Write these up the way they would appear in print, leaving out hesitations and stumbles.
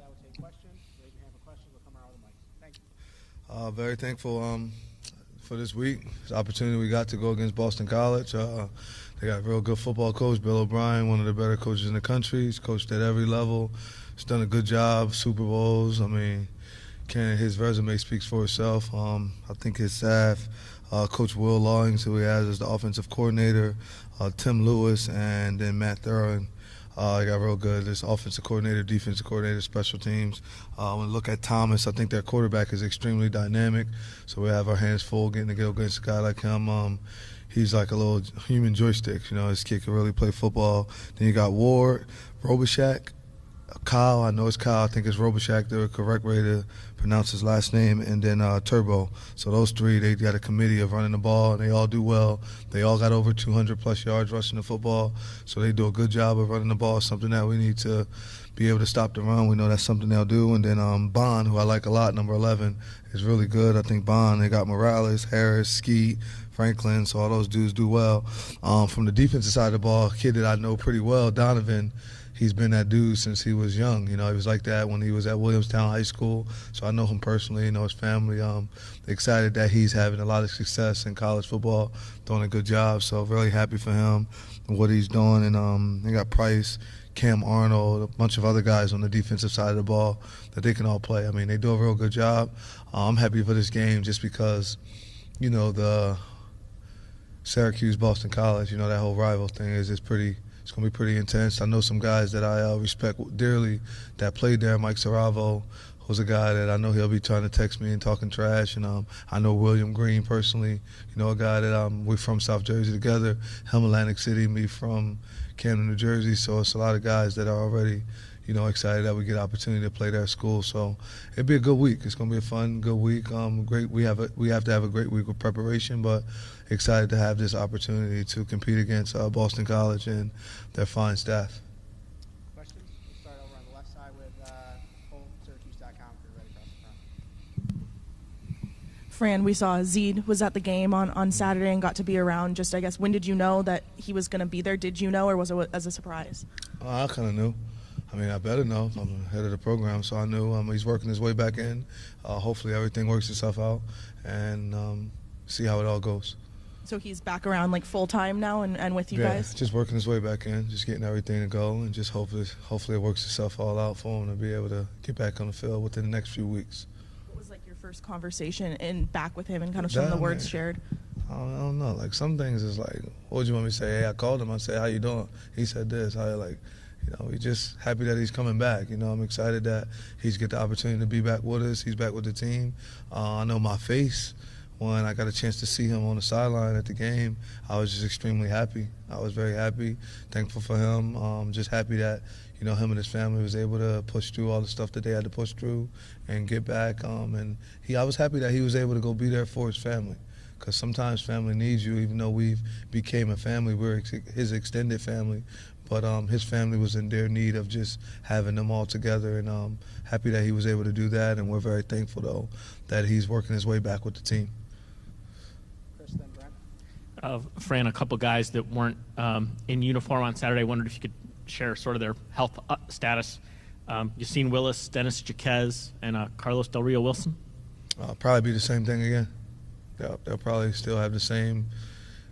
that will take questions. Raise your hand for questions. We'll come around with the mics. Thank you. Very thankful for this week. This opportunity we got to go against Boston College. They got a real good football coach, Bill O'Brien, one of the better coaches in the country. He's coached at every level. He's done a good job, Super Bowls. I mean, his resume speaks for itself. I think his staff, Coach Will Lawings, who he has as the offensive coordinator, Tim Lewis, and then Matt Thurin. They got real good. This offensive coordinator, defensive coordinator, special teams. When we look at Thomas, I think their quarterback is extremely dynamic. So we have our hands full getting to go against a guy like him. He's like a little human joystick. You know, his kid can really play football. Then you got Ward, Robichak, Kyle. I know it's Kyle. I think it's Robichak, the correct way to pronounce his last name, and then Turbo. So those three, they got a committee of running the ball, and they all do well. They all got over 200-plus yards rushing the football, so they do a good job of running the ball, something that we need to be able to stop the run. We know that's something they'll do. And then Bond, who I like a lot, number 11, is really good. I think Bond, they got Morales, Harris, Skeet, Franklin, so all those dudes do well. From the defensive side of the ball, a kid that I know pretty well, Donovan, he's been that dude since he was young. You know, he was like that when he was at Williamstown High School. So I know him personally, know his family. Excited that he's having a lot of success in college football, doing a good job. So really happy for him and what he's doing. And they got Price, Cam Arnold, a bunch of other guys on the defensive side of the ball that they can all play. I mean, they do a real good job. I'm happy for this game just because, you know, the Syracuse-Boston College, you know, that whole rival thing is pretty – it's going to be pretty intense. I know some guys that I respect dearly that played there. Mike Saravo was a guy that I know he'll be trying to text me and talking trash. And I know William Green personally, you know, a guy that we're from South Jersey together, him Atlantic City, me from Camden, New Jersey. So it's a lot of guys that are already, you know, excited that we get an opportunity to play their school. So it'll be a good week. It's going to be a fun, good week. Great. We have to have a great week of preparation, but excited to have this opportunity to compete against Boston College and their fine staff. Questions? We'll start over on the left side with Syracuse.com if you're ready across the front. Fran, we saw Zed was at the game on Saturday and got to be around. Just, I guess, when did you know that he was going to be there? Did you know, or was it as a surprise? I kind of knew. I mean, I better know. I'm the head of the program, so I knew he's working his way back in. Hopefully everything works itself out and see how it all goes. So he's back around like full-time now and with you guys? Yeah, just working his way back in, just getting everything to go, and just hopefully it works itself all out for him to be able to get back on the field within the next few weeks. What was like your first conversation back with him and kind of some of the words shared? I don't know. Like some things is like, what would you want me to say? Hey, I called him. I said, how you doing? He said this. You know, we're just happy that he's coming back. You know, I'm excited that he's get the opportunity to be back with us. He's back with the team. I know my face when I got a chance to see him on the sideline at the game. I was just extremely happy. I was very happy, thankful for him. Just happy that, you know, him and his family was able to push through all the stuff that they had to push through and get back. I was happy that he was able to go be there for his family. Because sometimes family needs you, even though we've became a family, we're his extended family. But his family was in their need of just having them all together, and happy that he was able to do that. And we're very thankful, though, that he's working his way back with the team. Chris, then Brent. Fran, a couple guys that weren't in uniform on Saturday. I wondered if you could share sort of their health status. Yassine Willis, Dennis Jaquez, and Carlos Del Rio Wilson. Probably be the same thing again. They'll probably still have the same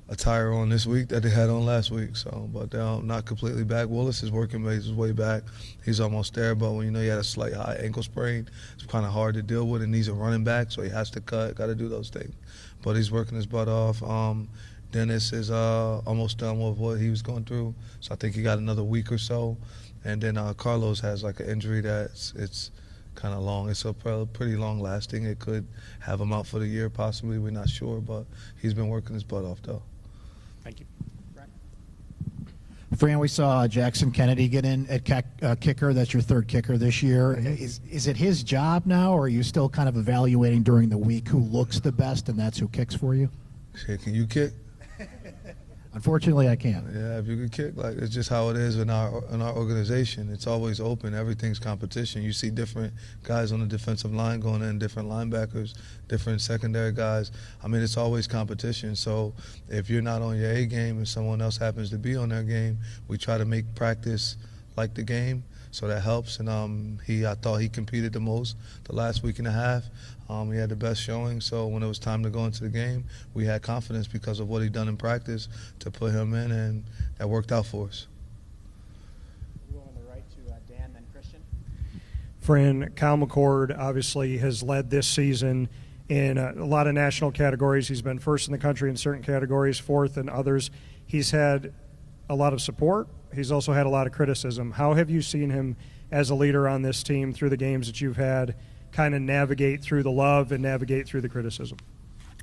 attire on this week that they had on last week. But they're not completely back. Willis is working his way back. He's almost there, but when you know he had a slight high ankle sprain, it's kind of hard to deal with, and he's a running back, so he has to cut, got to do those things. But he's working his butt off. Dennis is almost done with what he was going through, so I think he got another week or so. And then Carlos has like an injury it's kind of long. It's pretty long lasting. It could have him out for the year possibly. We're not sure, but he's been working his butt off though. Thank you. Fran, we saw Jackson Kennedy get in at kicker. That's your third kicker this year. Is it his job now, or are you still kind of evaluating during the week who looks the best and that's who kicks for you? Hey, can you kick? Unfortunately, I can't. Yeah, if you could kick, like it's just how it is in our organization. It's always open. Everything's competition. You see different guys on the defensive line going in, different linebackers, different secondary guys. I mean, it's always competition. So if you're not on your A game and someone else happens to be on their game, we try to make practice like the game. so that helps. And I thought he competed the most the last week and a half. He had the best showing, so when it was time to go into the game, we had confidence because of what he'd done in practice to put him in, and that worked out for us. We'll go on the right to Dan, then Christian. Fran, Kyle McCord obviously has led this season in a lot of national categories. He's been first in the country in certain categories, fourth in others. He's had a lot of support. He's also had a lot of criticism. How have you seen him as a leader on this team through the games that you've had, kind of navigate through the love and navigate through the criticism?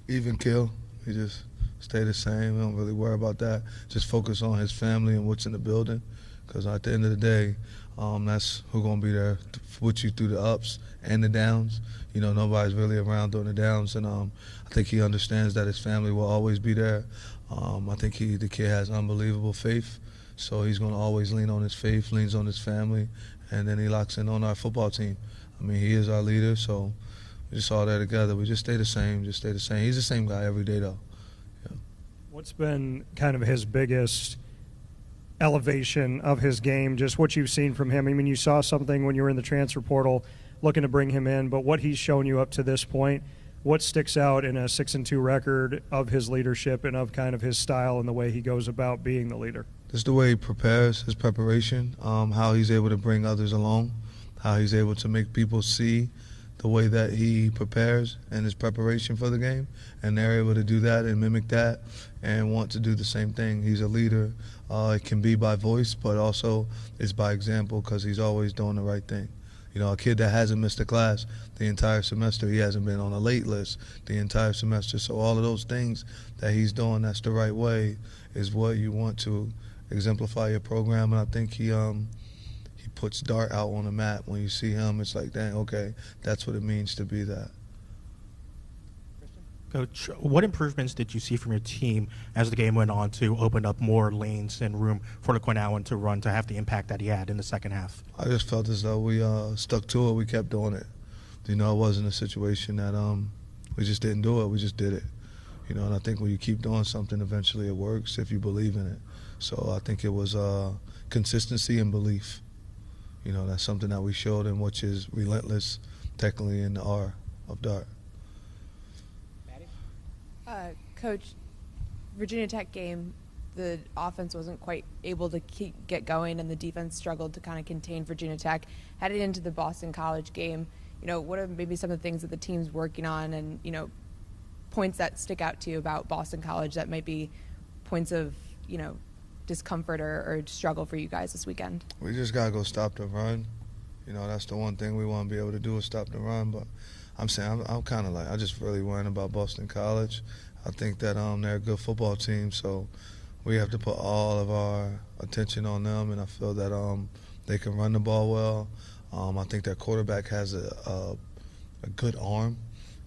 Even kill. He just stay the same. We don't really worry about that. Just focus on his family and what's in the building, because at the end of the day, that's who's going to be there with you through the ups and the downs. You know, nobody's really around during the downs, and I think he understands that his family will always be there. I think the kid has unbelievable faith, so he's going to always lean on his faith, leans on his family, and then he locks in on our football team. I mean, he is our leader, so we just all there together. We just stay the same, He's the same guy every day, though. Yeah. What's been kind of his biggest elevation of his game, just what you've seen from him? I mean, you saw something when you were in the transfer portal looking to bring him in, but what he's shown you up to this point, what sticks out in a 6-2 record of his leadership and of kind of his style and the way he goes about being the leader? Just the way he prepares, his preparation, how he's able to bring others along, how he's able to make people see the way that he prepares and his preparation for the game, and they're able to do that and mimic that and want to do the same thing. He's a leader. It can be by voice, but also it's by example, because he's always doing the right thing. You know, a kid that hasn't missed a class the entire semester, he hasn't been on a late list the entire semester. So all of those things that he's doing that's the right way is what you want to exemplify your program. And I think he puts Dart out on the map. When you see him, it's like, dang, okay, that's what it means to be that. Coach, what improvements did you see from your team as the game went on to open up more lanes and room for LeQuinn to run to have the impact that he had in the second half? I just felt as though we stuck to it. We kept doing it. You know, it wasn't a situation that we just didn't do it. We just did it. You know, and I think when you keep doing something, eventually it works if you believe in it. So I think it was consistency and belief. You know, that's something that we showed him, which is relentless, technically in the R of Dart. Coach, Virginia Tech game, the offense wasn't quite able to get going, and the defense struggled to kind of contain Virginia Tech. Headed into the Boston College game, you know, what are maybe some of the things that the team's working on, and, you know, points that stick out to you about Boston College that might be points of, you know, discomfort or struggle for you guys this weekend? We just got to go stop the run. You know, that's the one thing we want to be able to do is stop the run. But I'm saying I'm kind of like, I just really worrying about Boston College. I think that they're a good football team, so we have to put all of our attention on them, and I feel that they can run the ball well. I think their quarterback has a good arm.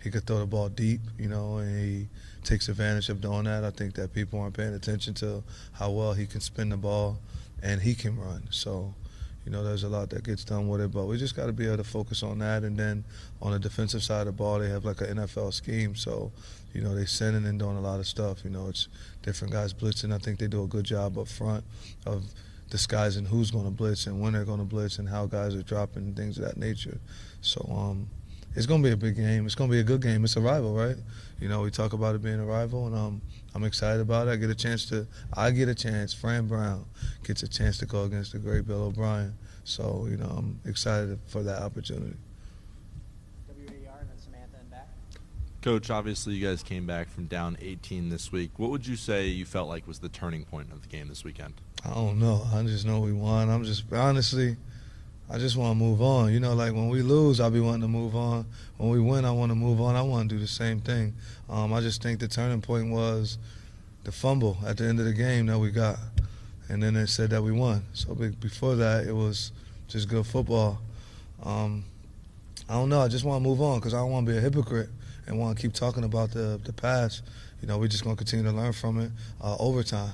He could throw the ball deep, you know, and he takes advantage of doing that. I think that people aren't paying attention to how well he can spin the ball and he can run. So, you know, there's a lot that gets done with it, but we just got to be able to focus on that. And then on the defensive side of the ball, they have like an NFL scheme. So, you know, they're sending and doing a lot of stuff. You know, it's different guys blitzing. I think they do a good job up front of disguising who's going to blitz and when they're going to blitz and how guys are dropping and things of that nature. So it's going to be a big game. It's going to be a good game. It's a rival, right? You know, we talk about it being a rival, and I'm excited about it. I get a chance. Fran Brown gets a chance to go against the great Bill O'Brien. So, you know, I'm excited for that opportunity. WAR and then Samantha and back. Coach, obviously you guys came back from down 18 this week. What would you say you felt like was the turning point of the game this weekend? I don't know. I just know we won. I just want to move on. You know, like when we lose, I'll be wanting to move on. When we win, I want to move on. I want to do the same thing. I just think the turning point was the fumble at the end of the game that we got. And then it said that we won. So before that, it was just good football. I don't know. I just want to move on because I don't want to be a hypocrite and want to keep talking about the past. You know, we're just going to continue to learn from it. Overtime.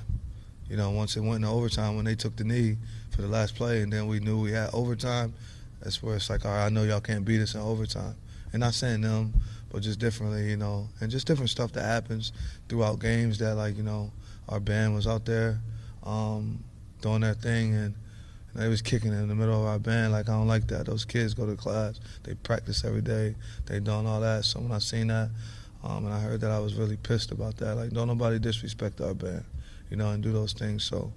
You know, once it went into overtime, when they took the knee for the last play, and then we knew we had overtime, that's where it's like, all right, I know y'all can't beat us in overtime. And not saying them, but just differently, you know, and just different stuff that happens throughout games that, like, you know, our band was out there doing their thing, and They was kicking in the middle of our band. Like, I don't like that. Those kids go to class. They practice every day. They doing all that. So when I seen that and I heard that, I was really pissed about that. Like, don't nobody disrespect our band, and do those things. So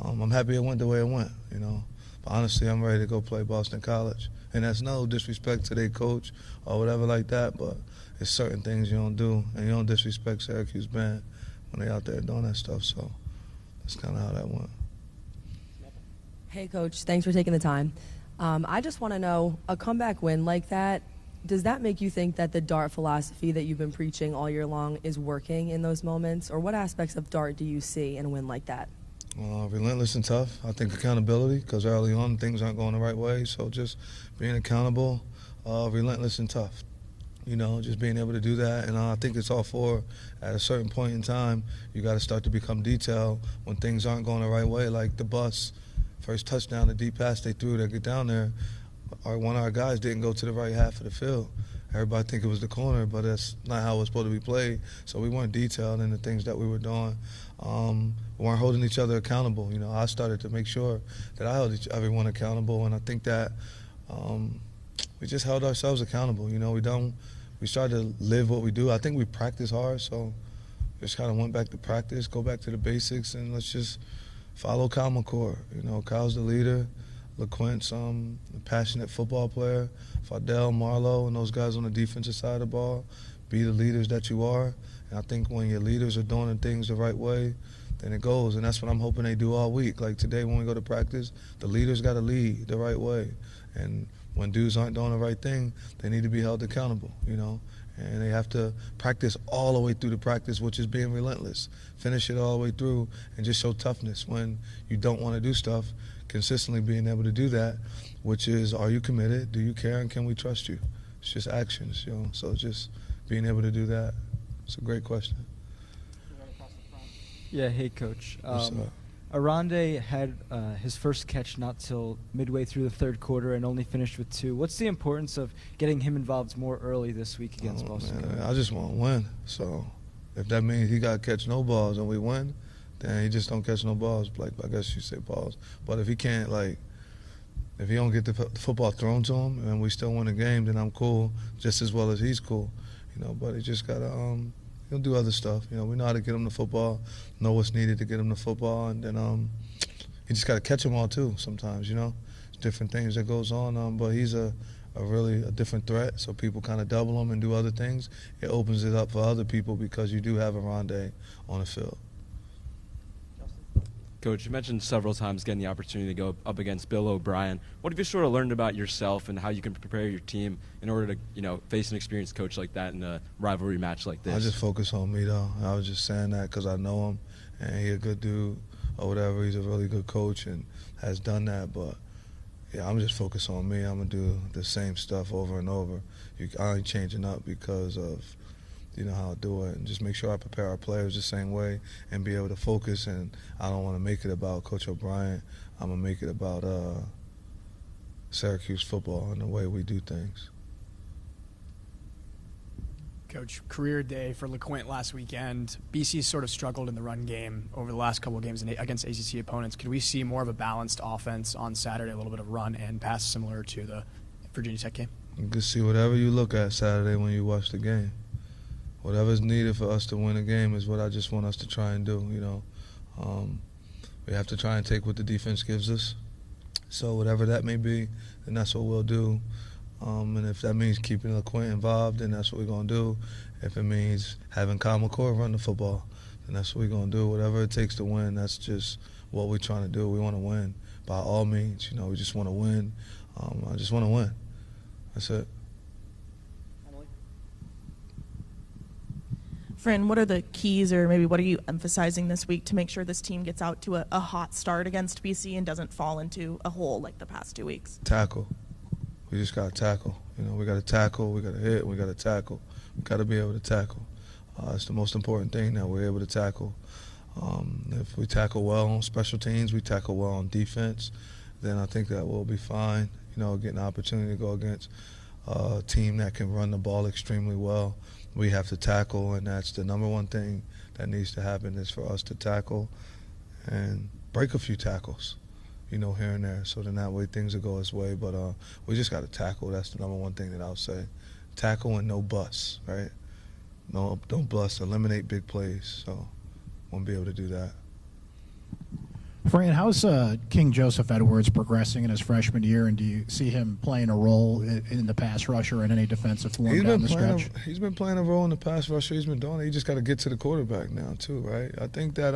I'm happy it went the way it went, But honestly, I'm ready to go play Boston College. And that's no disrespect to their coach or whatever like that, but it's certain things you don't do, and you don't disrespect Syracuse band when they out there doing that stuff. So that's kind of how that went. Hey, Coach, thanks for taking the time. I just want to know, a comeback win like that, does that make you think that the Dart philosophy that you've been preaching all year long is working in those moments? Or what aspects of Dart do you see in a win like that? Relentless and tough. I think accountability, because early on things aren't going the right way. So just being accountable, relentless and tough. Just being able to do that. And I think it's all for, at a certain point in time, you got to start to become detailed when things aren't going the right way, like the bus. First touchdown, the deep pass they threw to get down there, one of our guys didn't go to the right half of the field. Everybody think it was the corner, but that's not how it was supposed to be played. So we weren't detailed in the things that we were doing. We weren't holding each other accountable. I started to make sure that I held everyone accountable, and I think that we just held ourselves accountable. We started to live what we do. I think we practice hard, so just kind of went back to practice, go back to the basics, and let's just follow Kyle McCord. Kyle's the leader. LaQuint's a passionate football player. Fadell, Marlowe, and those guys on the defensive side of the ball. Be the leaders that you are. And I think when your leaders are doing things the right way, then it goes. And that's what I'm hoping they do all week. Like today when we go to practice, the leaders got to lead the right way. And when dudes aren't doing the right thing, they need to be held accountable, And they have to practice all the way through the practice, which is being relentless. Finish it all the way through and just show toughness when you don't want to do stuff. Consistently being able to do that, which is, are you committed? Do you care? And can we trust you? It's just actions, So just being able to do that. It's a great question. Yeah, hey, Coach. What's up? Arande had his first catch not till midway through the third quarter and only finished with 2. What's the importance of getting him involved more early this week against Boston? Man, I just want to win. So if that means he got to catch no balls and we win, then he just don't catch no balls. Like, I guess you say balls. But if he can't, if he don't get the football thrown to him and we still win the game, then I'm cool just as well as he's cool. But he just got to he'll do other stuff. We know how to get him the football, know what's needed to get him the football, and then he just got to catch them all too sometimes, It's different things that goes on, but he's a really different threat, so people kind of double him and do other things. It opens it up for other people because you do have a Rondé on the field. Coach, you mentioned several times getting the opportunity to go up against Bill OBrien. What have you sort of learned about yourself and how you can prepare your team in order to, face an experienced coach like that in a rivalry match like this? I just focus on me, though. I was just saying that because I know him, and he's a good dude or whatever. He's a really good coach and has done that. But, yeah, I'm just focused on me. I'm going to do the same stuff over and over. I ain't changing up because of how I do it, and just make sure I prepare our players the same way and be able to focus. And I don't want to make it about Coach OBrien. I'm going to make it about Syracuse football and the way we do things. Coach, career day for LaQuint last weekend. BC sort of struggled in the run game over the last couple of games against ACC opponents. Could we see more of a balanced offense on Saturday, a little bit of run and pass similar to the Virginia Tech game? You can see whatever you look at Saturday when you watch the game. Whatever's needed for us to win a game is what I just want us to try and do, We have to try and take what the defense gives us. So whatever that may be, then that's what we'll do. And if that means keeping LaQuint involved, then that's what we're going to do. If it means having Kyle McCord run the football, then that's what we're going to do. Whatever it takes to win, that's just what we're trying to do. We want to win by all means. We just want to win. I just want to win. That's it. Fran, what are the keys, or maybe what are you emphasizing this week to make sure this team gets out to a hot start against BC and doesn't fall into a hole like the past 2 weeks? Tackle. We just got to tackle. We got to tackle, we got to hit, we got to tackle. We got to be able to tackle. It's the most important thing, that we're able to tackle. If we tackle well on special teams, we tackle well on defense, then I think that we'll be fine. Getting an opportunity to go against a team that can run the ball extremely well. We have to tackle, and that's the number one thing that needs to happen, is for us to tackle and break a few tackles. here and there. So then that way things will go its way. But we just got to tackle. That's the number one thing that I'll say. Tackle and no bust, right? No, don't bust. Eliminate big plays. So won't be able to do that. Fran, how's King Joseph Edwards progressing in his freshman year, and do you see him playing a role in the pass rush or in any defensive form down the stretch? He's been playing a role in the pass rusher. He's been doing it. He just got to get to the quarterback now too, right? I think that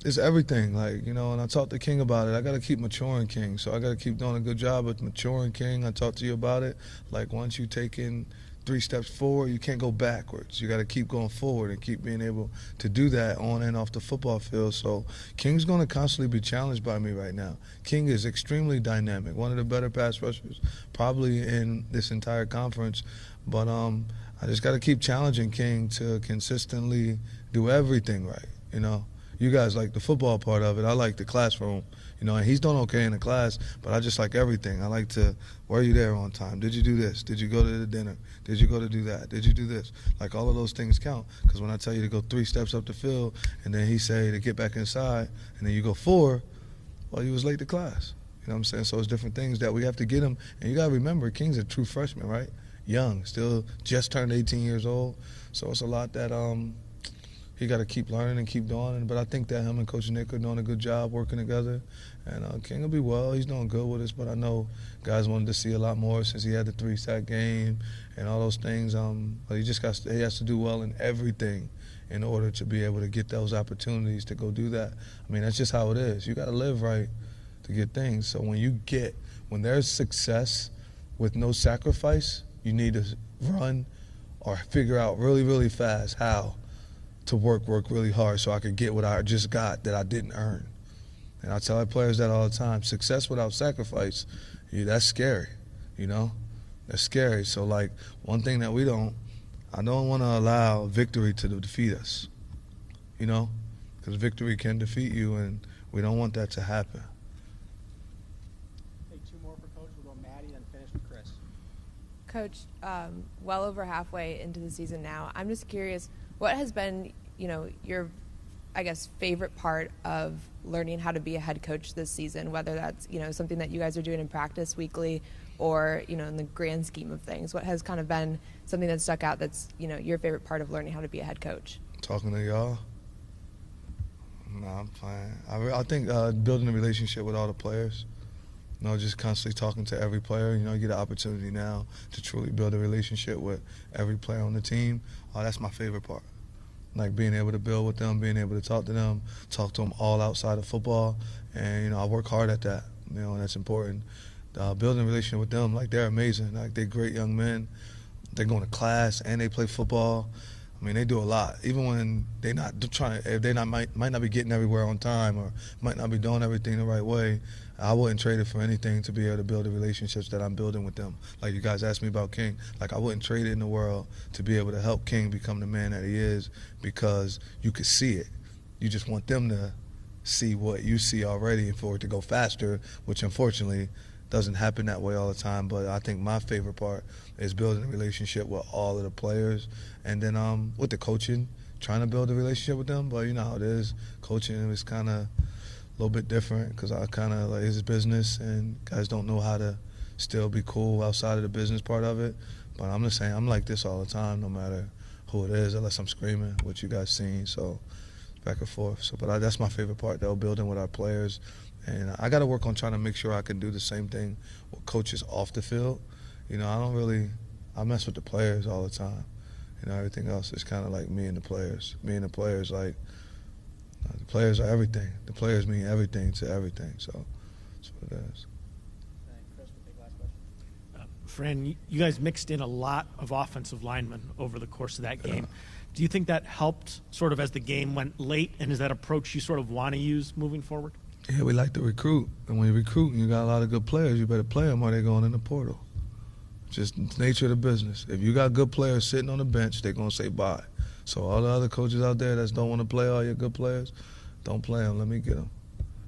it's everything, and I talked to King about it. I got to keep maturing King, so I got to keep doing a good job with maturing King. I talked to you about it. Like once you take in 3 steps forward, you can't go backwards. You got to keep going forward and keep being able to do that on and off the football field. So King's going to constantly be challenged by me right now. King is extremely dynamic, one of the better pass rushers probably in this entire conference. But I just got to keep challenging King to consistently do everything right, You guys like the football part of it. I like the classroom, and he's done okay in the class, but I just like everything. I like to, were you there on time? Did you do this? Did you go to the dinner? Did you go to do that? Did you do this? Like all of those things count, because when I tell you to go 3 steps up the field and then he say to get back inside and then you go 4, well, you was late to class. You know what I'm saying? So it's different things that we have to get him. And you got to remember, King's a true freshman, right? Young, still just turned 18 years old. So it's a lot that he got to keep learning and keep doing. But I think that him and Coach Nick are doing a good job working together. And King will be well. He's doing good with us. But I know guys wanted to see a lot more since he had the 3-sack game and all those things. But he has to do well in everything in order to be able to get those opportunities to go do that. I mean, that's just how it is. You got to live right to get things. So when there's success with no sacrifice, you need to run or figure out really, really fast how to work really hard so I could get what I just got that I didn't earn. And I tell our players that all the time. Success without sacrifice, that's scary, That's scary. So, one thing that I don't want to allow victory to defeat us, because victory can defeat you, and we don't want that to happen. Take 2 more for Coach. We'll go Maddie, then finish with Chris. Coach, well over halfway into the season now. I'm just curious, what has been, your, favorite part of learning how to be a head coach this season, whether that's, something that you guys are doing in practice weekly or, in the grand scheme of things? What has kind of been something that stuck out that's, your favorite part of learning how to be a head coach? Talking to y'all? No, I'm playing. I think building a relationship with all the players. Just constantly talking to every player. You get an opportunity now to truly build a relationship with every player on the team. That's my favorite part. Like being able to build with them, being able to talk to them all outside of football. And, I work hard at that, and that's important. Building a relationship with them, they're amazing. They're great young men. They're going to class and they play football. I mean, they do a lot. Even when they're not trying, if they might not be getting everywhere on time or might not be doing everything the right way, I wouldn't trade it for anything to be able to build the relationships that I'm building with them. Like you guys asked me about King. I wouldn't trade it in the world to be able to help King become the man that he is, because you could see it. You just want them to see what you see already and for it to go faster, which unfortunately doesn't happen that way all the time. But I think my favorite part is building a relationship with all of the players, and then with the coaching, trying to build a relationship with them. But you know how it is. Coaching is kind of a little bit different, because I kind of it's business, and guys don't know how to still be cool outside of the business part of it. But I'm just saying, I'm like this all the time, no matter who it is, unless I'm screaming, what you guys seen. So back and forth. So, but that's my favorite part, though, building with our players. And I got to work on trying to make sure I can do the same thing with coaches off the field. I mess with the players all the time. Everything else is kind of like me and the players. Me and the players, the players are everything. The players mean everything to everything. So that's what it is. Chris, we'll take last question. Fran, you guys mixed in a lot of offensive linemen over the course of that game. Do you think that helped sort of as the game went late, and is that approach you sort of want to use moving forward? Yeah, we like to recruit. And when you recruit and you got a lot of good players, you better play them or they're going in the portal. Just the nature of the business. If you got good players sitting on the bench, they're going to say bye. So all the other coaches out there that don't want to play all your good players, don't play them. Let me get them.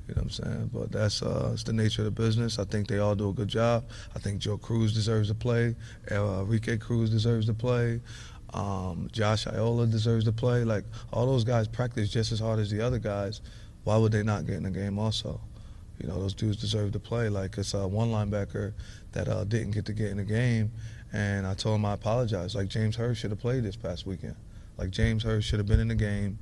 You know what I'm saying? But that's it's the nature of the business. I think they all do a good job. I think Joe Cruz deserves to play. Enrique Cruz deserves to play. Josh Iola deserves to play. All those guys practice just as hard as the other guys. Why would they not get in the game also? You know, those dudes deserve to play. Like, it's one linebacker that didn't get in the game, and I told him I apologize. Like, James Hurd should have played this past weekend. Like, James Hurd should have been in the game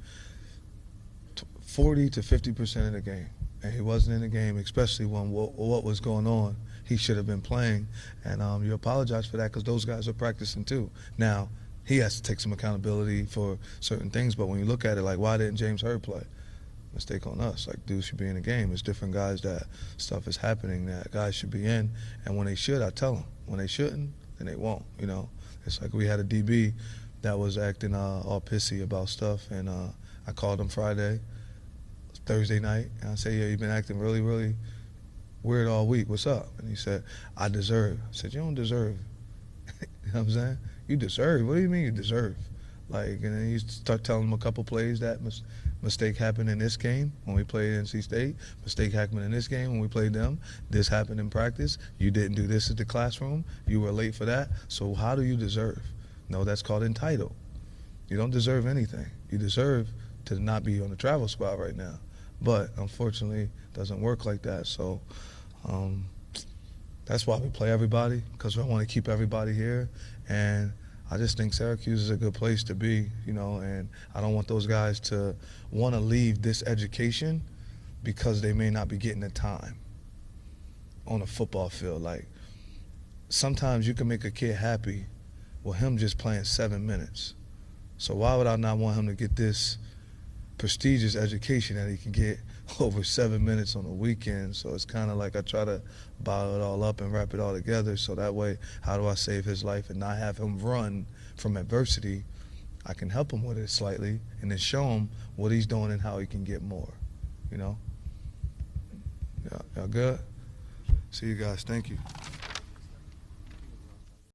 40 to 50% of the game. And he wasn't in the game, especially when what was going on. He should have been playing. And you apologize for that because those guys are practicing too. Now, he has to take some accountability for certain things, but when you look at it, like, why didn't James Hurd play? Mistake on us. Like, dudes should be in the game. There's different guys that stuff is happening that guys should be in. And when they should, I tell them. When they shouldn't, then they won't, you know. It's like we had a DB that was acting all pissy about stuff, and I called him Thursday night, and I said, yeah, you've been acting really, really weird all week. What's up? And he said, I deserve. I said, you don't deserve. You know what I'm saying? You deserve. What do you mean you deserve? Like, and then you start telling him a couple plays that mistake happened in this game when we played NC State. Mistake happened in this game when we played them. This happened in practice. You didn't do this at the classroom. You were late for that. So how do you deserve? No, that's called entitled. You don't deserve anything. You deserve to not be on the travel squad right now. But unfortunately, it doesn't work like that. So that's why we play everybody, because we want to keep everybody here. And I just think Syracuse is a good place to be, you know, and I don't want those guys to want to leave this education because they may not be getting the time on a football field. Like, sometimes you can make a kid happy with him just playing 7 minutes. So why would I not want him to get this prestigious education that he can get over 7 minutes on the weekend? So it's kind of like I try to bottle it all up and wrap it all together, so that way, how do I save his life and not have him run from adversity? I can help him with it slightly and then show him what he's doing and how he can get more, you know? Y'all good? See you guys. Thank you.